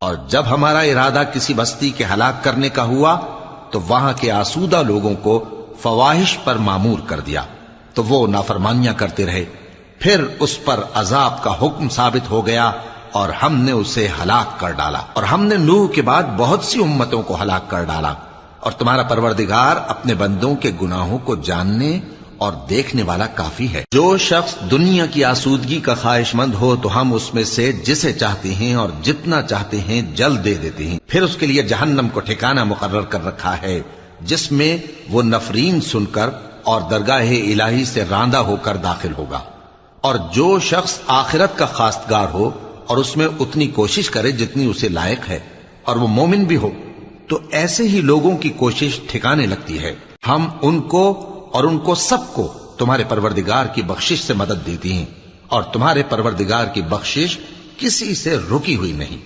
और जब हमारा इरादा किसी बस्ती के हलाक करने का हुआ तो वहां के आसूदा लोगों को फवाहिश पर मामूर कर दिया, तो वो नाफरमानियां करते रहे। फिर उस पर अजाब का हुक्म साबित हो गया और हमने उसे हलाक कर डाला। और हमने नूह के बाद बहुत सी उम्मतों को हलाक कर डाला। और तुम्हारा परवरदिगार अपने बंदों के गुनाहों को जानने और देखने वाला काफी है। जो शख्स दुनिया की आसूदगी का ख्वाहिशमंद हो तो हम उसमें से जिसे चाहते हैं और जितना चाहते हैं जल्द दे देते हैं। फिर उसके लिए जहन्नम को ठिकाना मुकर्रर कर रखा है, जिसमें वो नफरीन सुनकर और दरगाह इलाही से रांदा होकर दाखिल होगा। और जो शख्स आखिरत का खास्तगार हो और उसमें उतनी कोशिश करे जितनी उसे लायक है, और वो मोमिन भी हो, तो ऐसे ही लोगों की कोशिश ठिकाने लगती है। हम उनको और उनको सबको तुम्हारे परवरदिगार की बख्शिश से मदद देती हैं, और तुम्हारे परवरदिगार की बख्शिश किसी से रुकी हुई नहीं।